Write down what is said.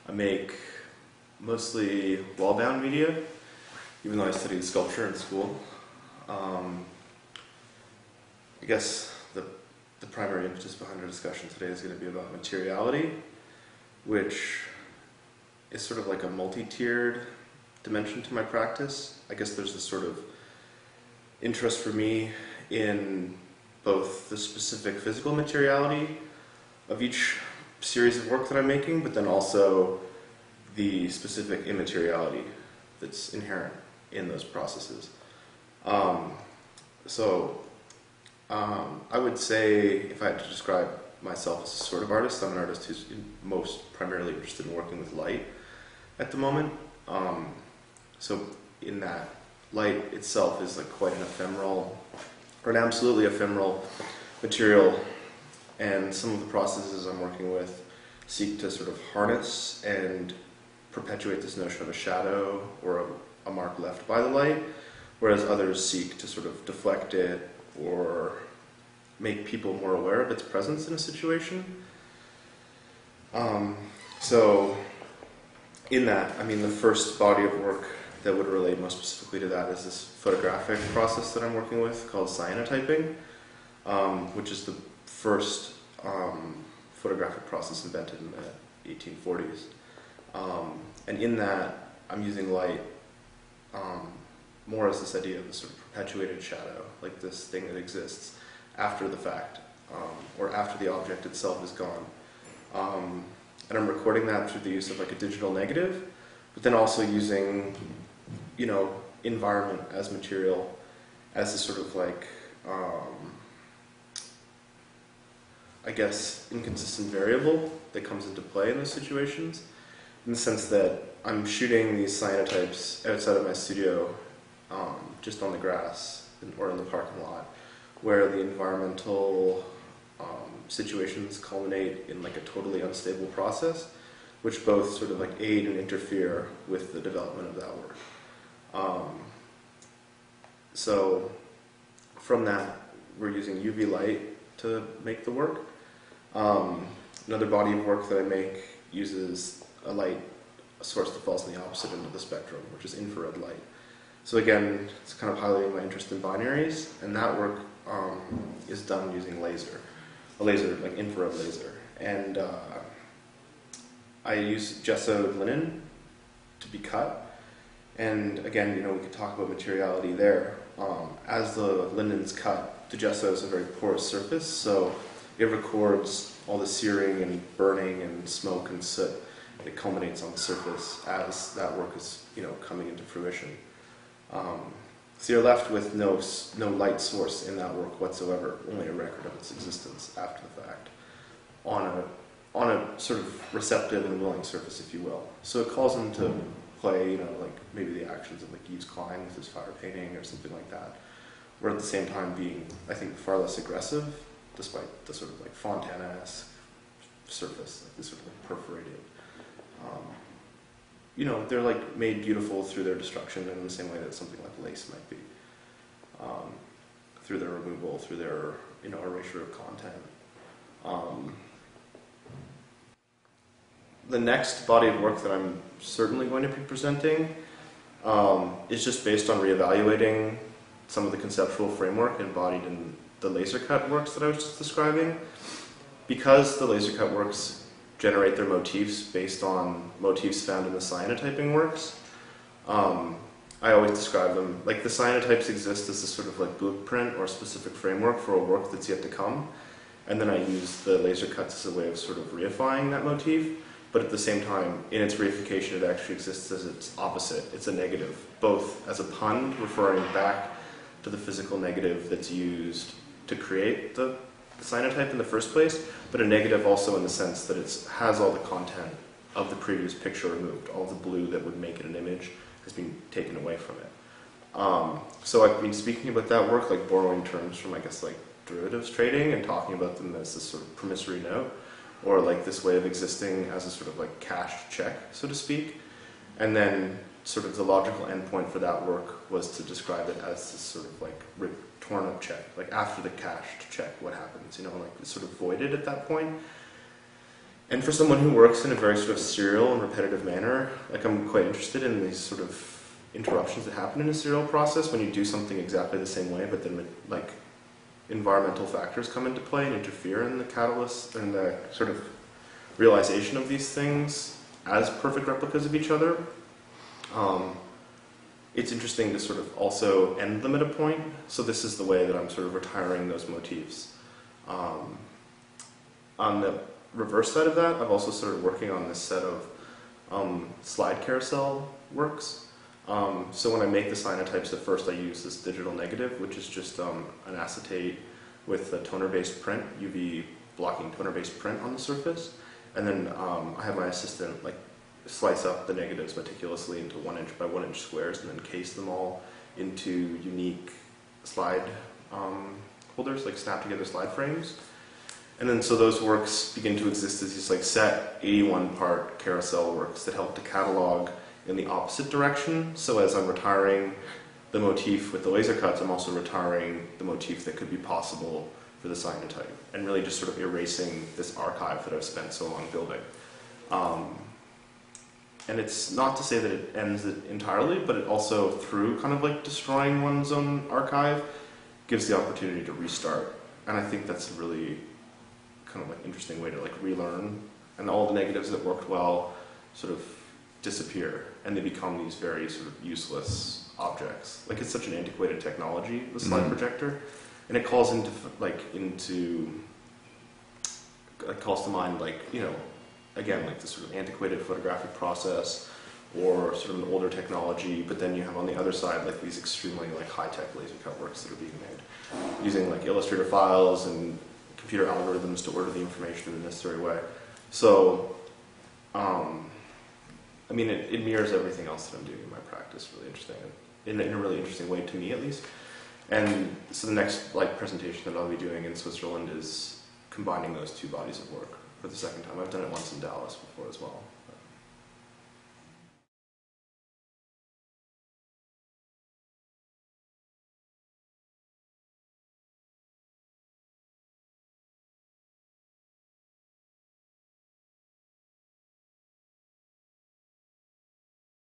I make mostly wall-bound media, even though I studied sculpture in school. I guess the primary impetus behind our discussion today is going to be about materiality, which is sort of like a multi-tiered dimension to my practice. I guess there's this sort of interest for me in both the specific physical materiality of each series of work that I'm making, but then also the specific immateriality that's inherent in those processes. I would say, if I had to describe myself as a sort of artist, I'm an artist who's most primarily interested in working with light at the moment. So in that, light itself is like quite an ephemeral, or an absolutely ephemeral material, and some of the processes I'm working with seek to sort of harness and perpetuate this notion of a shadow or a mark left by the light, whereas others seek to sort of deflect it or make people more aware of its presence in a situation. So in that, I mean, the first body of work that would relate most specifically to that is this photographic process that I'm working with called cyanotyping, which is the first photographic process invented in the 1840s. And in that, I'm using light more as this idea of a sort of perpetuated shadow, like this thing that exists after the fact, or after the object itself is gone. And I'm recording that through the use of like a digital negative, but then also using, you know, environment as material, as a sort of like, I guess, inconsistent variable that comes into play in those situations, in the sense that I'm shooting these cyanotypes outside of my studio, just on the grass or in the parking lot, where the environmental situations culminate in like a totally unstable process, which both sort of like aid and interfere with the development of that work. So from that, we're using UV light to make the work. Another body of work that I make uses a light source that falls in the opposite end of the spectrum, which is infrared light. So again, it's kind of highlighting my interest in binaries, and that work is done using a laser, like infrared laser. And I use gessoed linen to be cut. And again, you know, we could talk about materiality there. As the linen's cut, the gesso is a very porous surface, so it records all the searing and burning and smoke and soot that culminates on the surface as that work is, you know, coming into fruition. So you're left with no light source in that work whatsoever, only a record of its existence after the fact, on a sort of receptive and willing surface, if you will. So it calls into play, you know, like maybe the actions of like Hugh Scott-Douglas with his fire painting or something like that, where at the same time being, I think, far less aggressive, despite the sort of like Fontana-esque surface, like this sort of like perforated. You know, they're like made beautiful through their destruction in the same way that something like lace might be, through their removal, through their, you know, erasure of content. The next body of work that I'm certainly going to be presenting is just based on reevaluating some of the conceptual framework embodied in the laser cut works that I was just describing. Because the laser cut works generate their motifs based on motifs found in the cyanotyping works, I always describe them, like the cyanotypes exist as a sort of like blueprint or specific framework for a work that's yet to come, and then I use the laser cuts as a way of sort of reifying that motif, but at the same time, in its reification, it actually exists as its opposite. It's a negative, both as a pun, referring back to the physical negative that's used to create the cyanotype in the first place, but a negative also in the sense that it has all the content of the previous picture removed. All the blue that would make it an image has been taken away from it. So I've been speaking about that work, like borrowing terms from, I guess, like derivatives trading and talking about them as this sort of promissory note, or like this way of existing as a sort of like cashed check, so to speak. And then sort of the logical endpoint for that work was to describe it as this sort of like torn up check, like after the cashed check, what happens, you know, like it's sort of voided at that point. And for someone who works in a very sort of serial and repetitive manner, like I'm quite interested in these sort of interruptions that happen in a serial process when you do something exactly the same way, but then like environmental factors come into play and interfere in the catalyst and the sort of realization of these things as perfect replicas of each other. It's interesting to sort of also end them at a point. So this is the way that I'm sort of retiring those motifs. On the reverse side of that, I've also started working on this set of slide carousel works. So when I make the cyanotypes, at first I use this digital negative, which is just an acetate with a toner-based print, UV blocking toner-based print on the surface. And then I have my assistant like slice up the negatives meticulously into 1 inch by 1 inch squares and then case them all into unique slide holders, like snap together slide frames. And then so those works begin to exist as these like set 81 part carousel works that help to catalog in the opposite direction. So as I'm retiring the motif with the laser cuts, I'm also retiring the motif that could be possible for the cyanotype, and really just sort of erasing this archive that I've spent so long building. And it's not to say that it ends it entirely, but it also, through kind of like destroying one's own archive, gives the opportunity to restart. And I think that's a really kind of like interesting way to like relearn, and all the negatives that worked well sort of disappear, and they become these very sort of useless objects. Like it's such an antiquated technology, the slide projector, and it calls into calls to mind like, you know, again, like this sort of antiquated photographic process or sort of an older technology, but then you have on the other side like these extremely like high-tech laser cut works that are being made using like Illustrator files and computer algorithms to order the information in the necessary way. So, I mean, it mirrors everything else that I'm doing in my practice, really interesting, in a really interesting way to me at least. And so the next like presentation that I'll be doing in Switzerland is combining those two bodies of work for the second time. I've done it once in Dallas before as well.